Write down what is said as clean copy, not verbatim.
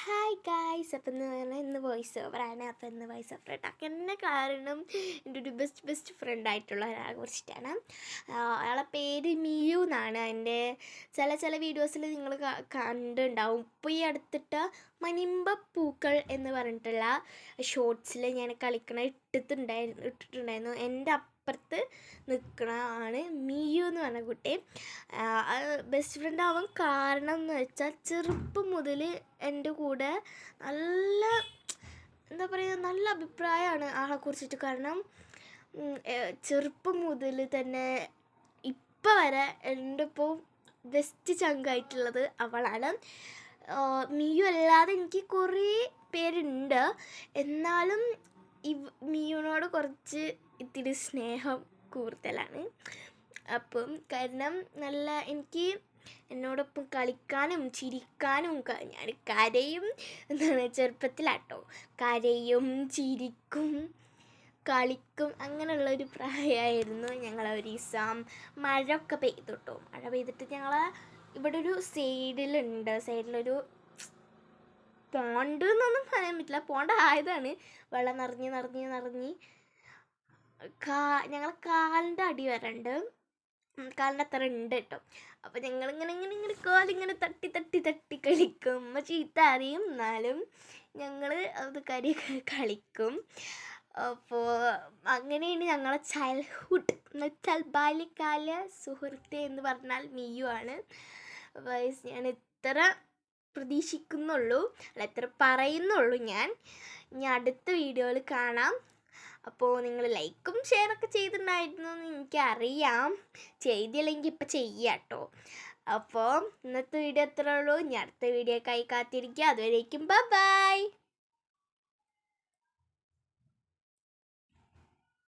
Hi guys. അപ്പം എന്ന് പറഞ്ഞാൽ ഇന്ന് വോയിസ് ഓവറാണ്. അപ്പം ഇന്ന് വോയിസ് ഓവർ ഇട്ടാക്കി എന്നെ കാരണം എൻ്റെ ഒരു ബെസ്റ്റ് ഫ്രണ്ടായിട്ടുള്ള ഒരാളെ കുറിച്ചിട്ടാണ്. അയാളെ പേര് മിയു എന്നാണ്. എൻ്റെ ചില വീഡിയോസിൽ നിങ്ങൾ കണ്ടിട്ടുണ്ടാവും. ഇപ്പോൾ ഈ അടുത്തിട്ട മനിമ്പ പൂക്കൾ എന്ന് പറഞ്ഞിട്ടുള്ള ഷോർട്സിൽ ഞാൻ ഇട്ടിട്ടുണ്ടായിരുന്നു. എൻ്റെ അപ്പുറത്ത് നിൽക്കണ ആണ് മിയു എന്ന് പറഞ്ഞ കുട്ടി. ബെസ്റ്റ് ഫ്രണ്ട് ആവാൻ കാരണം എന്ന് വെച്ചാൽ ചെറുപ്പം മുതൽ എൻ്റെ കൂടെ നല്ല നല്ല അഭിപ്രായമാണ് ആളെക്കുറിച്ചിട്ട്. കാരണം ചെറുപ്പം മുതൽ തന്നെ ഇപ്പം വരെ എൻ്റെ ഇപ്പോൾ ബെസ്റ്റ് ചങ്കായിട്ടുള്ളത് അവളാണ്. മിയു അല്ലാതെ എനിക്ക് കുറേ പേരുണ്ട്, എന്നാലും മിയുവിനോട് കുറച്ച് ഇത്തിരി സ്നേഹം കൂടുതലാണ്. അപ്പം കാരണം എനിക്ക് എന്നോടൊപ്പം കളിക്കാനും ചിരിക്കാനും ഞാൻ കരയും ചെറുപ്പത്തിലാട്ടോ. കരയും ചിരിക്കും കളിക്കും അങ്ങനെയുള്ളൊരു പ്രായമായിരുന്നു. ഞങ്ങൾ ഒരു ദിവസം മഴയൊക്കെ പെയ്തു കേട്ടോ. മഴ പെയ്തിട്ട് ഞങ്ങൾ ഇവിടെ ഒരു സൈഡിലൊരു പോണ്ട് എന്നൊന്നും പറയാൻ പറ്റില്ല, പോണ്ടായതാണ്. വെള്ളം നിറഞ്ഞ് ഞങ്ങൾ കാലിൻ്റെ അടി വരണ്ട്, കാലിൻ്റെ അത്ര ഉണ്ട് കേട്ടോ. അപ്പോൾ ഞങ്ങളിങ്ങനെ കാലിങ്ങനെ തട്ടി കളിക്കും. ചീത്ത അറിയും, എന്നാലും ഞങ്ങൾ അത് കളിക്കും. അപ്പോൾ അങ്ങനെയാണ് ഞങ്ങളെ ചൈൽഡ്ഹുഡ് എന്ന് വെച്ചാൽ ബാല്യകാല സുഹൃത്ത് എന്ന് പറഞ്ഞാൽ മിയു ആണ്. ഞാൻ ഇത്ര പ്രതീക്ഷിക്കുന്നുള്ളൂ, എത്ര പറയുന്നുള്ളൂ. ഞാൻ അടുത്ത വീഡിയോയിൽ കാണാം. അപ്പോൾ നിങ്ങൾ ലൈക്കും ഷെയറൊക്കെ ചെയ്തിട്ടുണ്ടായിരുന്നു എന്ന് എനിക്കറിയാം. ചെയ്തില്ലെങ്കിൽ ഇപ്പം ചെയ്യാം കേട്ടോ. അപ്പോൾ ഇന്നത്തെ വീഡിയോ എത്ര ഉള്ളൂ. ഇനി അടുത്ത വീഡിയോക്കായി കാത്തിരിക്കുക. അതുവരേക്കും ബൈ.